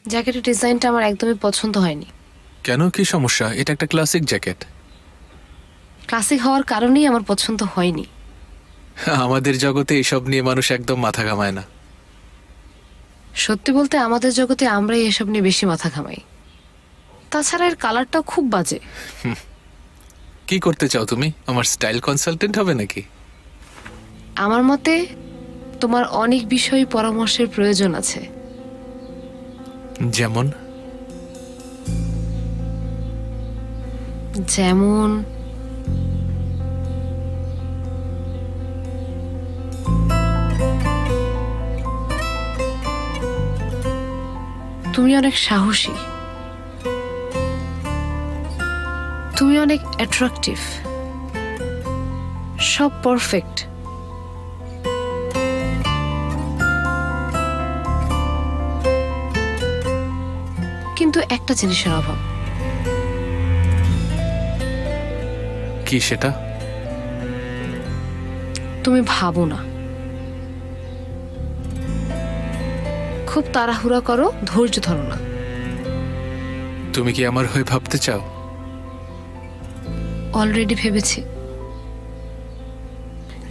জ্যাকেটের ডিজাইনটা আমার একদমই পছন্দ হয়নি। কেন, কি সমস্যা? এটা একটা ক্লাসিক জ্যাকেট। ক্লাসিক হওয়ার কারণেই আমার পছন্দ হয়নি। আমাদের জগতে এসব নিয়ে মানুষ একদম মাথা ঘামায় না। সত্যি বলতে আমাদের জগতে আমরাই এসব নিয়ে বেশি মাথা ঘামাই। তাছাড়া এর কালারটাও খুব বাজে। কি করতে চাও তুমি? আমার স্টাইল কনসালটেন্ট হবে নাকি? আমার মতে তোমার অনেক বিষয়ে পরামর্শের প্রয়োজন আছে। যেমন? যেমন তুমি অনেক সাহসী, তুমি অনেক অ্যাট্রাকটিভ, সব পারফেক্ট। কিন্তু একটা জিনিসের অভাব। কি সেটা? তুমি ভাবো না, খুব তাড়াহুড়া করো, ধৈর্য ধরো না। তুমি কি আমার হয়ে ভাবতে চাও? অলরেডি ভেবেছি।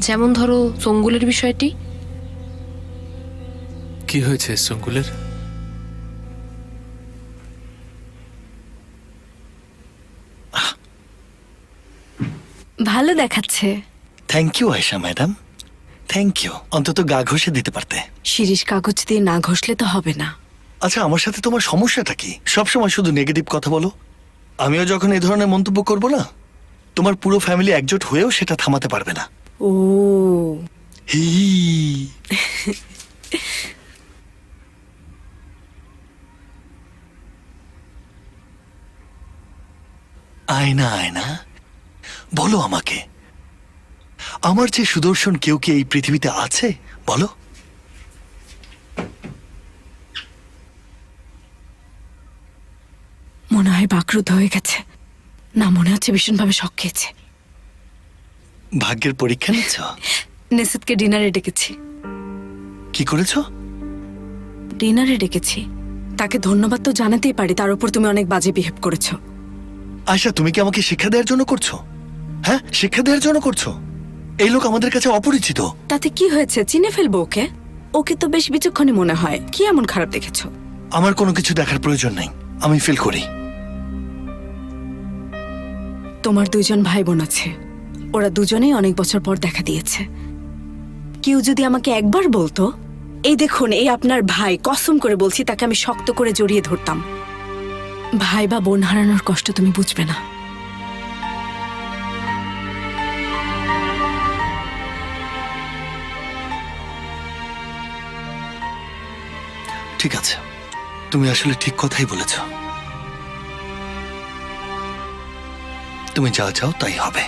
যেমন ধরো সঙ্গুলের বিষয়টি। কি হয়েছে সঙ্গুলের? ভালো দেখাচ্ছে। Thank you Ayesha madam, thank you. অন্তত গা ঘষে দিতে পারতে। শিরিষ কাগজ দিয়ে না ঘষলে তো হবে না। আচ্ছা, আমার সাথে তোমার সমস্যাটা কি? সবসময় শুধু নেগেটিভ কথা বলো। আমিও যখন এই ধরনের মন্তব্য করব না, তোমার পুরো ফ্যামিলি একজোট হয়েও সেটা থামাতে পারবে না। ও হি আয়না আয়না, বলো আমাকে, আমার যে সুদর্শন কেউ কি এই পৃথিবীতে আছে? বলো। মনে হয় বাকরুদ্ধ হয়ে গেছে। না, মনে হচ্ছে ভীষণভাবে শক খেয়েছে। ভাগ্যের পরীক্ষা নিচ্ছ? নেসেদকে ডিনারে ডেকেছি। কি করেছো? ডিনারে ডেকেছি। তাকে ধন্যবাদ তো জানাতেই পারি, তার উপর তুমি অনেক বাজে বিহেভ করেছো। আয়শা, তুমি কি আমাকে শিক্ষা দেওয়ার জন্য করছো? হ্যাঁ, শিক্ষা দেওয়ার জন্য করছো? এই লোক আমাদের কাছে অপরিচিত। তাতে কি হয়েছে? চিনে ফেলবো ওকে। ওকে তো বেশ বিচক্ষণই মনে হয়। কি এমন খারাপ দেখেছো? আমার কোনো কিছু দেখার প্রয়োজন নেই, আমি ফিল করি। তোমার দুজন ভাই বোন আছে, ওরা দুজনেই অনেক বছর পর দেখা দিয়েছে। কেউ যদি আমাকে একবার বলতো, এই দেখুন এই আপনার ভাই, কসম করে বলছি তাকে আমি শক্ত করে জড়িয়ে ধরতাম। ভাই বা বোন হারানোর কষ্ট তুমি বুঝবে না। ঠিক আছে, তুমি আসলে ঠিক কথাই বলেছ। তুমি যা চাও তাই হবে।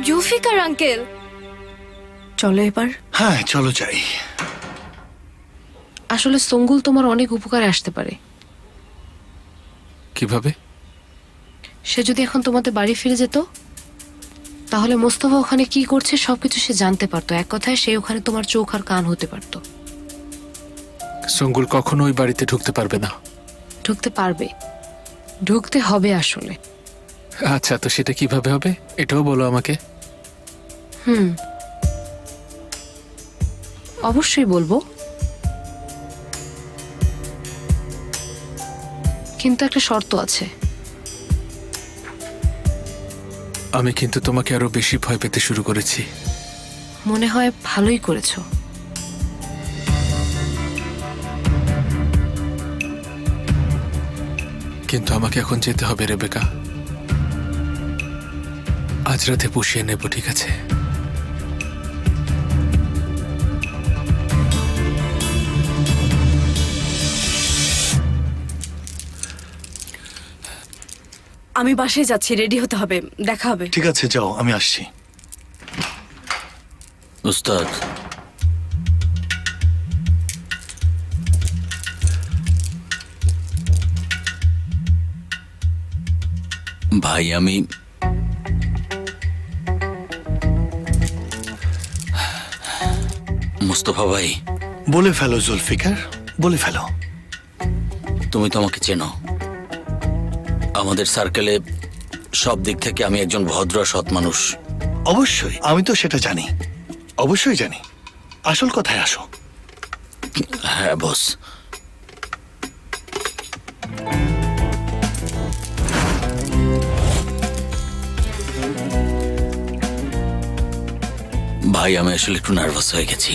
জুলফিকার আঙ্কেল, চলো এবার। হ্যাঁ, চলো যাই। আসলে সঙ্গুল তোমার অনেক উপকারে আসতে পারে। কিভাবে? সে যদি এখন তোমাদের বাড়ি ফিরে যেত, তাহলে মোস্তফা ওখানে কি করছে সবকিছু সে জানতে পারতো। এক কথায় সে ওখানে তোমার চোখ আর কান হতে পারতো। সঙ্গুল কখনো ওই বাড়িতে ঢুকতে পারবে না। ঢুকতে পারবে, ঢুকতে হবে আসলে। আচ্ছা, তো সেটা কিভাবে হবে এটাও বলো আমাকে। অবশ্যই বলবো, কিন্তু একটা শর্ত আছে। আমি কিন্তু তোমাকে আরো বেশি ভয় পেতে শুরু করেছি। মনে হয় ভালোই করেছো। কিন্তু আমাকে এখন যেতে হবে রেবেকা। আজ রাতে পুষিয়ে নেব, ঠিক আছে? আমি বাসায় যাচ্ছি, রেডি হতে হবে, দেখা হবে। ঠিক আছে, যাও, আমি আসছি। উস্তাদ, ভাই আমি মুস্তফা ভাই, বলে ফেলো জুলফিকার, বলে ফেলো। তুমি তো আমাকে চেনো। আমাদের সার্কেলে সব দিক থেকে আমি একজন ভদ্র আর সৎ মানুষ। অবশ্যই, আমি তো সেটা জানি, অবশ্যই জানি। আসল কথায় আসো। হ্যাঁ বস, ভাই আমি আসলে একটু নার্ভাস হয়ে গেছি।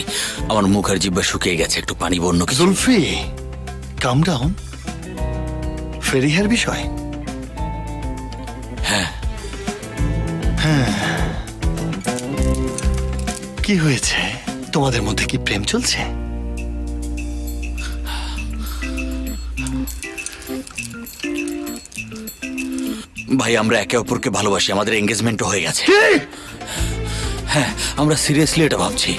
আমার মুখ আর জিহ্বা শুকিয়ে গেছে, একটু পানি বন্য কিছু। জুলফি, কাম ডাউন। ফেরিহার বিষয়। হ্যাঁ, কি হয়েছে? তোমাদের মধ্যে কি প্রেম চলছে? ভাই আমরা একে অপরকে ভালোবাসি, আমাদের এঙ্গেজমেন্টও হয়ে গেছে। হ্যাঁ, আমরা সিরিয়াসলি এটা ভাবছি।